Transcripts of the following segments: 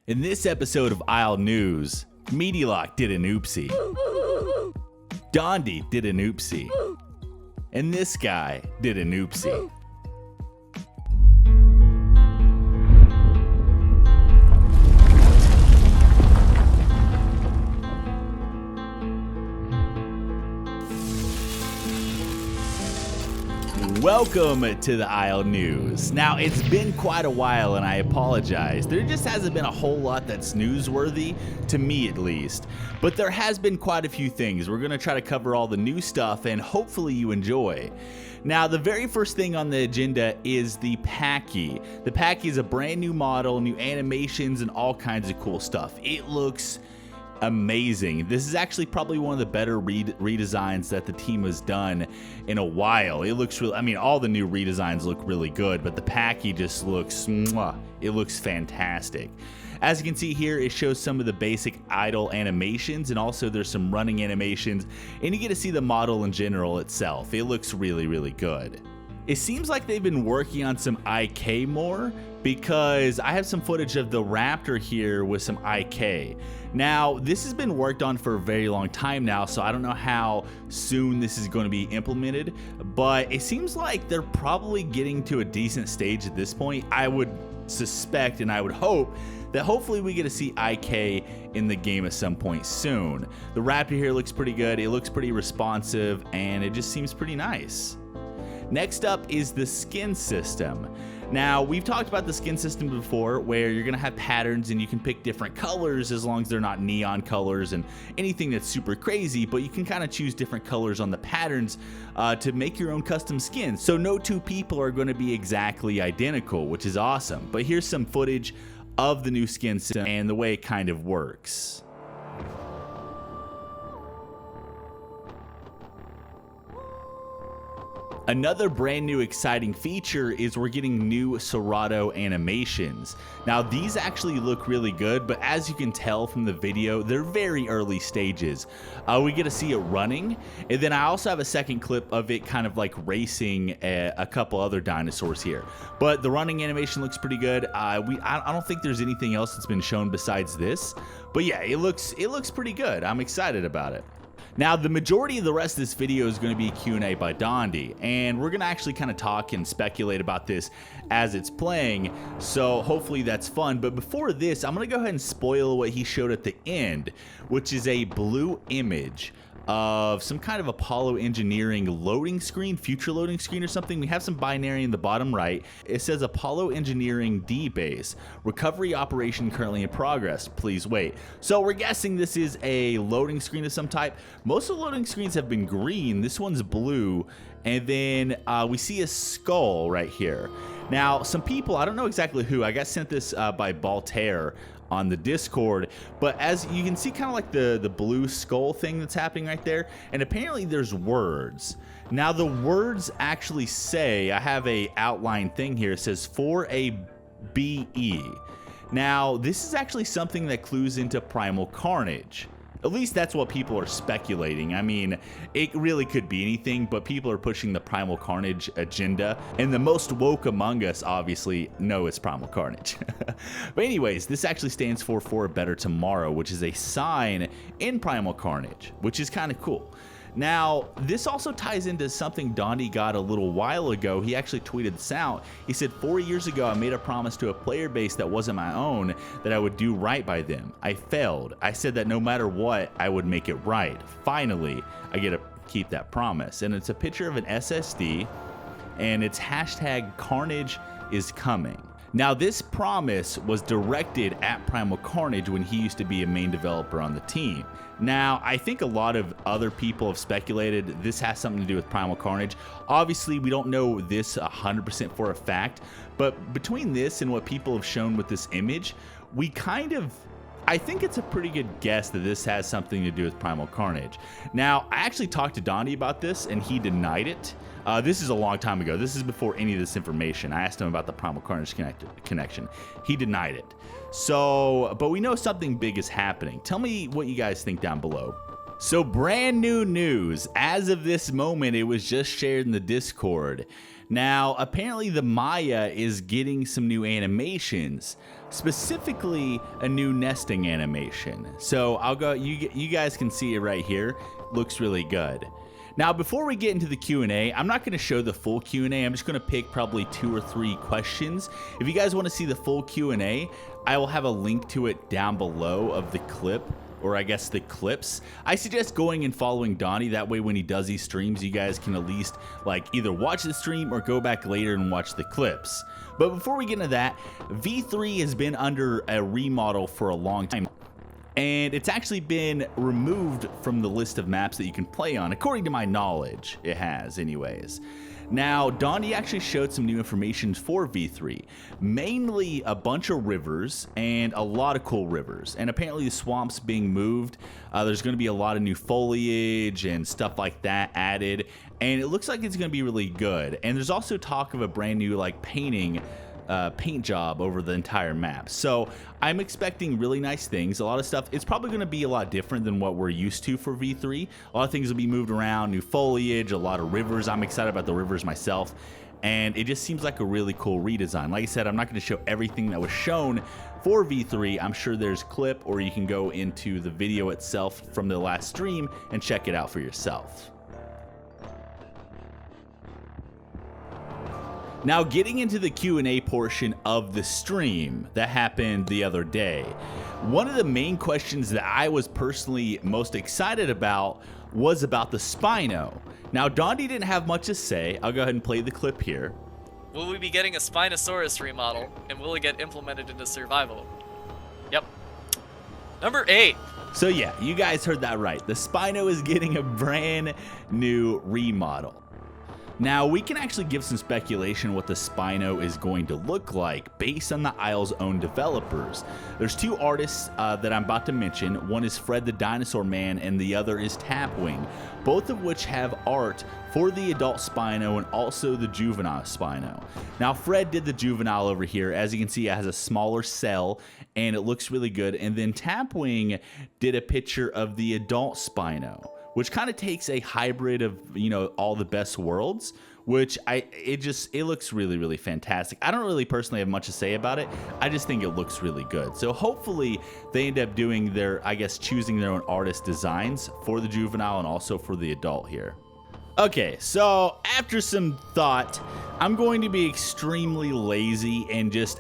In this episode of Isle News, MeatyLock did an oopsie. Dondi did an oopsie. And this guy did an oopsie. Welcome to the Isle News. Now, it's been quite a while and I apologize. There just hasn't been a whole lot that's newsworthy, to me at least. But there has been quite a few things. We're going to try to cover all the new stuff and hopefully you enjoy. Now, the very first thing on the agenda is the PACHY. The PACHY is a brand new model, new animations, and all kinds of cool stuff. It looks amazing. This is actually probably one of the better redesigns that the team has done in a while. It looks really, I mean, all the new redesigns look really good, but the PACHY just looks, it looks fantastic. As you can see here, it shows some of the basic idle animations, and also there's some running animations, and you get to see the model in general itself. It looks really, really good. It seems like they've been working on some IK more, because I have some footage of the Raptor here with some IK. Now, this has been worked on for a very long time now, so I don't know how soon this is going to be implemented, but it seems like they're probably getting to a decent stage at this point. I would suspect and I would hope that hopefully we get to see IK in the game at some point soon. The Raptor here looks pretty good, it looks pretty responsive, and it just seems pretty nice. Next up is the skin system. Now, we've talked about the skin system before, where you're gonna have patterns and you can pick different colors as long as they're not neon colors and anything that's super crazy, but you can kind of choose different colors on the patterns to make your own custom skin. So no two people are gonna be exactly identical, which is awesome. But here's some footage of the new skin system and the way it kind of works. Another brand new exciting feature is we're getting new Serato Animations. Now, these actually look really good, but as you can tell from the video, they're very early stages. We get to see it running, and then I also have a second clip of it kind of like racing a couple other dinosaurs here. But the running animation looks pretty good. I don't think there's anything else that's been shown besides this, but yeah, it looks pretty good. I'm excited about it. Now, the majority of the rest of this video is going to be Q&A by Dondi, and we're going to actually kind of talk and speculate about this as it's playing, so hopefully that's fun. But before this, I'm going to go ahead and spoil what he showed at the end, which is a blue image of some kind of Apollo engineering loading screen, future loading screen or something. We have some binary in the bottom right. It says Apollo engineering D base, recovery operation currently in progress, please wait. So we're guessing this is a loading screen of some type. Most of the loading screens have been green. This one's blue. And then we see a skull right here. Now, some people, I don't know exactly who, I got sent this by Baltair on the Discord, but as you can see, kind of like the blue skull thing that's happening right there, and apparently there's words. Now, the words actually say, I have a outline thing here, it says for a BE. Now, this is actually something that clues into Primal Carnage. At least that's what people are speculating. I mean, it really could be anything, but people are pushing the Primal Carnage agenda, and the most woke among us obviously know it's Primal Carnage. But anyways, this actually stands for a better tomorrow, which is a sign in Primal Carnage, which is kind of cool. Now, this also ties into something Dondi got a little while ago. He actually tweeted this out. He said, 4 years ago, I made a promise to a player base that wasn't my own that I would do right by them. I failed. I said that no matter what, I would make it right. Finally, I get to keep that promise. And it's a picture of an SSD, and it's hashtag Carnage is coming. Now, this promise was directed at Primal Carnage when he used to be a main developer on the team. Now, I think a lot of other people have speculated this has something to do with Primal Carnage. Obviously, we don't know this 100% for a fact, but between this and what people have shown with this image, we kind of, I think it's a pretty good guess that this has something to do with Primal Carnage. Now, I actually talked to Dondi about this, and he denied it. This is a long time ago. This is before any of this information. I asked him about the Primal Carnage connection. He denied it. So, but we know something big is happening. Tell me what you guys think down below. So, brand new news. As of this moment, it was just shared in the Discord. Now, apparently the MAIA is getting some new animations, specifically a new nesting animation. So I'll go, you guys can see it right here. Looks really good. Now, before we get into the Q&A, I'm not going to show the full Q&A. I'm just going to pick probably 2 or 3 questions. If you guys want to see the full Q&A, I will have a link to it down below of the clip, or I guess the clips. I suggest going and following Donnie. That way when he does these streams, you guys can at least like either watch the stream or go back later and watch the clips. But before we get into that, V3 has been under a remodel for a long time. And it's actually been removed from the list of maps that you can play on. According to my knowledge, it has anyways. Now, Donnie actually showed some new information for V3, mainly a bunch of rivers and a lot of cool rivers. And apparently the swamp's being moved. There's going to be a lot of new foliage and stuff like that added. And it looks like it's going to be really good. And there's also talk of a brand new like paint job over the entire map. So I'm expecting really nice things. A lot of stuff, it's probably going to be a lot different than what we're used to for V3. A lot of things will be moved around, new foliage, a lot of rivers. I'm excited about the rivers myself. And it just seems like a really cool redesign. Like I said, I'm not going to show everything that was shown for V3. I'm sure there's a clip, or you can go into the video itself from the last stream and check it out for yourself. Now, getting into the Q&A portion of the stream that happened the other day, one of the main questions that I was personally most excited about was about the Spino. Now, Donnie didn't have much to say. I'll go ahead and play the clip here. Will we be getting a Spinosaurus remodel, and will it get implemented into survival? Yep. Number 8. So yeah, you guys heard that right. The Spino is getting a brand new remodel. Now, we can actually give some speculation what the Spino is going to look like based on the Isle's own developers. There's 2 artists that I'm about to mention. One is Fred the Dinosaur Man and the other is Tapwing, both of which have art for the adult Spino and also the juvenile Spino. Now, Fred did the juvenile over here. As you can see, it has a smaller cell and it looks really good. And then Tapwing did a picture of the adult Spino, which kind of takes a hybrid of, you know, all the best worlds, which it looks really, really fantastic. I don't really personally have much to say about it. I just think it looks really good. So hopefully they end up doing their, I guess, choosing their own artist designs for the juvenile and also for the adult here. Okay, so after some thought, I'm going to be extremely lazy and just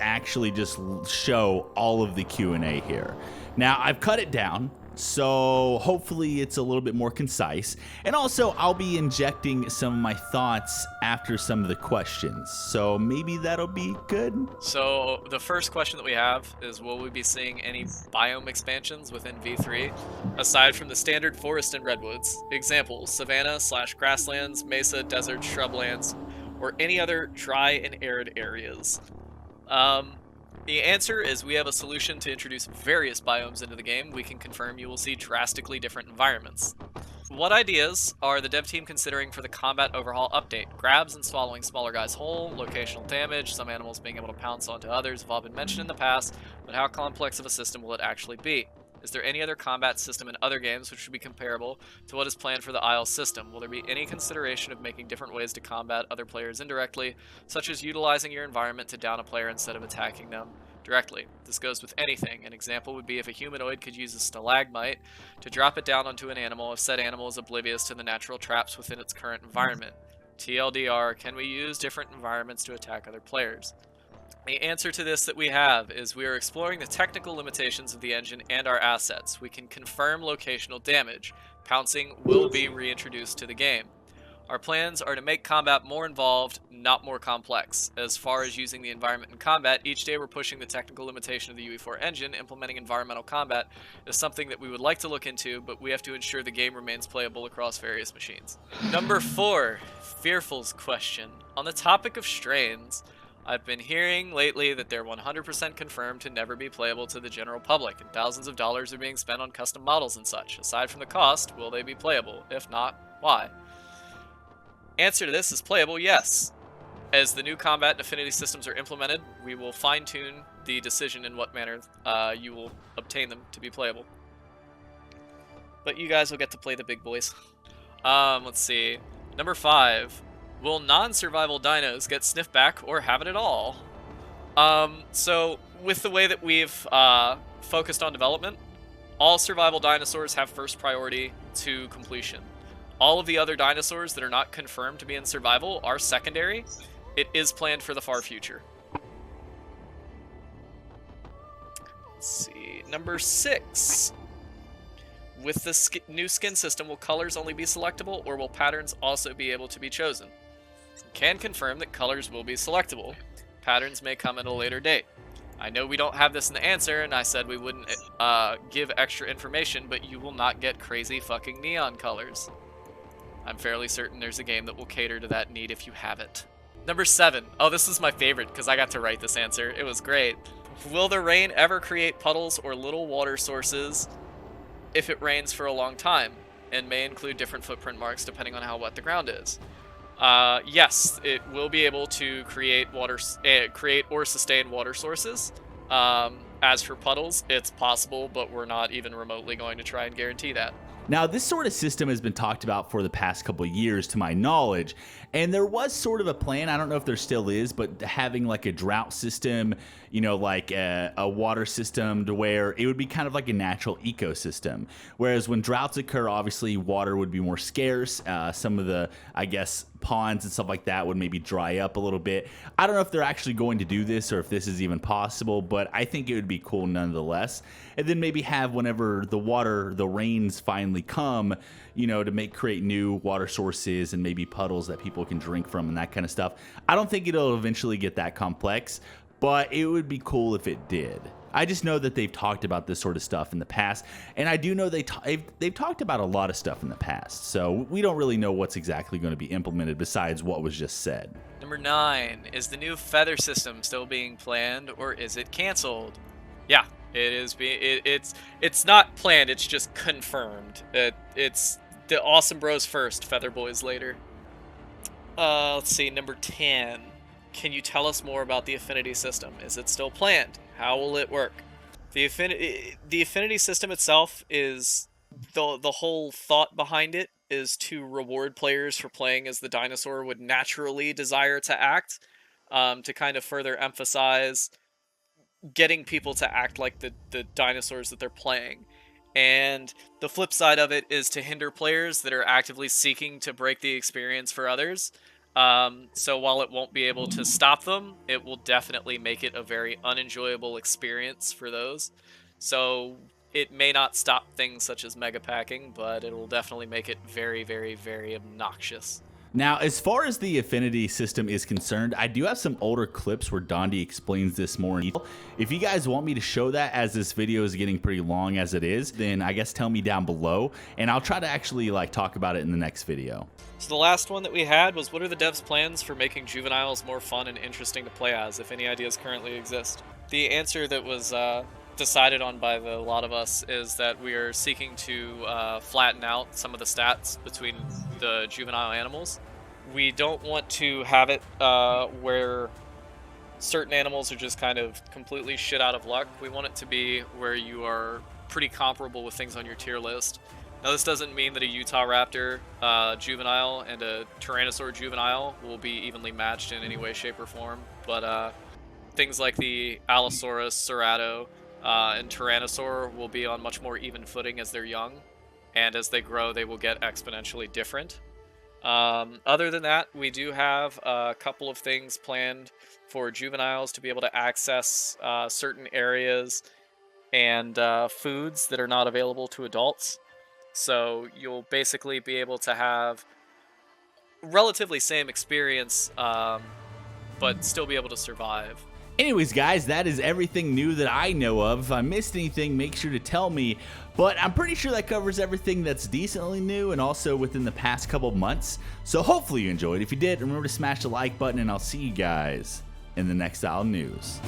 show all of the Q&A here. Now, I've cut it down, so hopefully it's a little bit more concise. And also, I'll be injecting some of my thoughts after some of the questions. So maybe that'll be good. So the first question that we have is, will we be seeing any biome expansions within V3, aside from the standard forest and redwoods? Examples, savanna/grasslands, mesa, desert, shrublands, or any other dry and arid areas. The answer is we have a solution to introduce various biomes into the game. We can confirm you will see drastically different environments. What ideas are the dev team considering for the combat overhaul update? Grabs and swallowing smaller guys whole, locational damage, some animals being able to pounce onto others have all been mentioned in the past, but how complex of a system will it actually be? Is there any other combat system in other games which would be comparable to what is planned for the Isle system? Will there be any consideration of making different ways to combat other players indirectly, such as utilizing your environment to down a player instead of attacking them directly? This goes with anything. An example would be if a humanoid could use a stalagmite to drop it down onto an animal if said animal is oblivious to the natural traps within its current environment. TLDR, can we use different environments to attack other players? The answer to this that we have is we are exploring the technical limitations of the engine and our assets. We can confirm locational damage. Pouncing will be reintroduced to the game. Our plans are to make combat more involved, not more complex. As far as using the environment in combat, each day we're pushing the technical limitation of the UE4 engine. Implementing environmental combat is something that we would like to look into, but we have to ensure the game remains playable across various machines. Number 4, Fearful's question. On the topic of strains, I've been hearing lately that they're 100% confirmed to never be playable to the general public, and thousands of dollars are being spent on custom models and such. Aside from the cost, will they be playable? If not, why? Answer to this is playable, yes. As the new combat and affinity systems are implemented, we will fine-tune the decision in what manner you will obtain them to be playable. But you guys will get to play the big boys. Let's see. Number 5. Will non-survival dinos get sniffed back or have it at all? So with the way that we've focused on development, all survival dinosaurs have first priority to completion. All of the other dinosaurs that are not confirmed to be in survival are secondary. It is planned for the far future. Let's see, number 6. With the new skin system, will colors only be selectable, or will patterns also be able to be chosen? Can confirm that colors will be selectable. Patterns may come at a later date. I know we don't have this in the answer, and I said we wouldn't give extra information, but you will not get crazy fucking neon colors. I'm fairly certain there's a game that will cater to that need if you have it. Number 7. Oh, this is my favorite because I got to write this answer. It was great. Will the rain ever create puddles or little water sources if it rains for a long time, and may include different footprint marks depending on how wet the ground is? Yes, it will be able to create or sustain water sources. As for puddles, it's possible, but we're not even remotely going to try and guarantee that. Now, this sort of system has been talked about for the past couple of years, to my knowledge, and there was sort of a plan, I don't know if there still is, but having like a drought system, you know, like a water system to where it would be kind of like a natural ecosystem. Whereas when droughts occur, obviously water would be more scarce. Some of the, I guess, ponds and stuff like that would maybe dry up a little bit. I don't know if they're actually going to do this or if this is even possible, but I think it would be cool nonetheless. And then maybe have, whenever the rains finally come, you know, to create new water sources and maybe puddles that people can drink from and that kind of stuff. I don't think it'll eventually get that complex, but it would be cool if it did. I just know that they've talked about this sort of stuff in the past, and I do know they've talked about a lot of stuff in the past, so we don't really know what's exactly going to be implemented besides what was just said. Number 9. Is the new feather system still being planned, or is it canceled? Yeah, it is. It's not planned. It's just confirmed. It's the Awesome Bros first, Feather Boys later. Let's see. Number 10. Can you tell us more about the affinity system? Is it still planned? How will it work? The affinity system itself is the whole thought behind it is to reward players for playing as the dinosaur would naturally desire to act, to kind of further emphasize getting people to act like the dinosaurs that they're playing. And the flip side of it is to hinder players that are actively seeking to break the experience for others. So while it won't be able to stop them, it will definitely make it a very unenjoyable experience for those. So it may not stop things such as mega packing, but it will definitely make it very, very, very obnoxious. Now, as far as the affinity system is concerned, I do have some older clips where Dondi explains this more in detail. If you guys want me to show that, as this video is getting pretty long as it is, then I guess tell me down below, and I'll try to actually talk about it in the next video. So the last one that we had was, what are the devs' plans for making Juveniles more fun and interesting to play as, if any ideas currently exist? The answer that was decided on by a lot of us is that we are seeking to flatten out some of the stats between the juvenile animals. We don't want to have it where certain animals are just kind of completely shit out of luck. We want it to be where you are pretty comparable with things on your tier list. Now, this doesn't mean that a Utah Raptor juvenile and a Tyrannosaur juvenile will be evenly matched in any way, shape, or form, but things like the Allosaurus, Serato, and Tyrannosaur will be on much more even footing as they're young, and as they grow, they will get exponentially different. Other than that, we do have a couple of things planned for juveniles to be able to access certain areas and foods that are not available to adults. So you'll basically be able to have relatively same experience, but still be able to survive. Anyways, guys, that is everything new that I know of. If I missed anything, make sure to tell me. But I'm pretty sure that covers everything that's decently new and also within the past couple months. So hopefully you enjoyed. If you did, remember to smash the like button, and I'll see you guys in the next Style News.